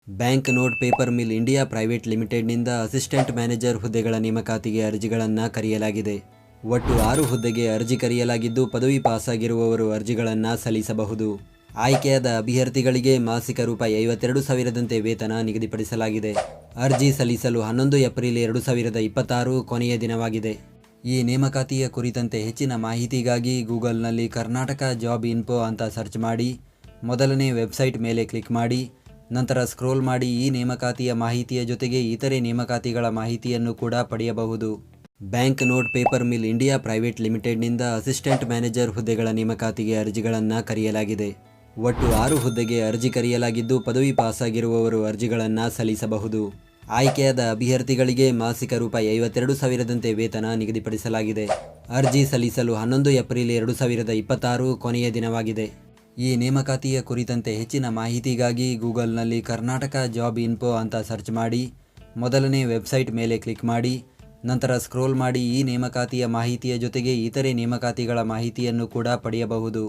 Bank note paper mill India private ಲಿಮಿಟೆಡ್ನಿಂದ assistant manager ಹುದ್ದೆಗಳ ನೇಮಕಾತಿಗೆ ಅರ್ಜಿಗಳನ್ನು ಕರೆಯಲಾಗಿದೆ. ಒಟ್ಟು 6 ಹುದ್ದೆಗೆ ಅರ್ಜಿ ಕರೆಯಲಾಗಿದ್ದು, ಪದವಿ ಪಾಸಾಗಿರುವವರು ಅರ್ಜಿಗಳನ್ನು ಸಲ್ಲಿಸಬಹುದು. ಆಯ್ಕೆಯಾದ ಅಭ್ಯರ್ಥಿಗಳಿಗೆ ಮಾಸಿಕ ರೂಪಾಯಿ 52,000ದಂತೆ ವೇತನ ನಿಗದಿಪಡಿಸಲಾಗಿದೆ. ಅರ್ಜಿ ಸಲ್ಲಿಸಲು 11 ಏಪ್ರಿಲ್ 2026 ಕೊನೆಯ ದಿನವಾಗಿದೆ. ಈ ನೇಮಕಾತಿಯ ಕುರಿತಂತೆ ಹೆಚ್ಚಿನ ಮಾಹಿತಿಗಾಗಿ ಗೂಗಲ್ನಲ್ಲಿ ಕರ್ನಾಟಕ ಜಾಬ್ ಇನ್ಫೋ ಅಂತ ಸರ್ಚ್ ಮಾಡಿ, ಮೊದಲನೇ ವೆಬ್ಸೈಟ್ ಮೇಲೆ ಕ್ಲಿಕ್ ಮಾಡಿ, ನಂತರ ಸ್ಕ್ರೋಲ್ ಮಾಡಿ ಈ ನೇಮಕಾತಿಯ ಮಾಹಿತಿಯ ಜೊತೆಗೆ ಇತರೆ ನೇಮಕಾತಿಗಳ ಮಾಹಿತಿಯನ್ನು ಕೂಡ ಪಡೆಯಬಹುದು. Bank note paper mill India private ಲಿಮಿಟೆಡ್ನಿಂದ ಅಸಿಸ್ಟೆಂಟ್ ಮ್ಯಾನೇಜರ್ ಹುದ್ದೆಗಳ ನೇಮಕಾತಿಗೆ ಅರ್ಜಿಗಳನ್ನು ಕರೆಯಲಾಗಿದೆ. ಒಟ್ಟು 6 ಹುದ್ದೆಗೆ ಅರ್ಜಿ ಕರೆಯಲಾಗಿದ್ದು, ಪದವಿ ಪಾಸಾಗಿರುವವರು ಅರ್ಜಿಗಳನ್ನು ಸಲ್ಲಿಸಬಹುದು. ಆಯ್ಕೆಯಾದ ಅಭ್ಯರ್ಥಿಗಳಿಗೆ ಮಾಸಿಕ ರೂಪಾಯಿ 52,000ದಂತೆ ವೇತನ ನಿಗದಿಪಡಿಸಲಾಗಿದೆ. ಅರ್ಜಿ ಸಲ್ಲಿಸಲು 11 ಏಪ್ರಿಲ್ 2026 ಕೊನೆಯ ದಿನವಾಗಿದೆ. ಈ ನೇಮಕಾತಿಯ ಕುರಿತಂತೆ ಹೆಚ್ಚಿನ ಮಾಹಿತಿಗಾಗಿ ಗೂಗಲ್ನಲ್ಲಿ ಕರ್ನಾಟಕ ಜಾಬ್ ಇನ್ಫೋ ಅಂತ ಸರ್ಚ್ ಮಾಡಿ, ಮೊದಲನೇ ವೆಬ್ಸೈಟ್ ಮೇಲೆ ಕ್ಲಿಕ್ ಮಾಡಿ, ನಂತರ ಸ್ಕ್ರೋಲ್ ಮಾಡಿ ಈ ನೇಮಕಾತಿಯ ಮಾಹಿತಿಯ ಜೊತೆಗೆ ಇತರೆ ನೇಮಕಾತಿಗಳ ಮಾಹಿತಿಯನ್ನು ಕೂಡ ಪಡೆಯಬಹುದು.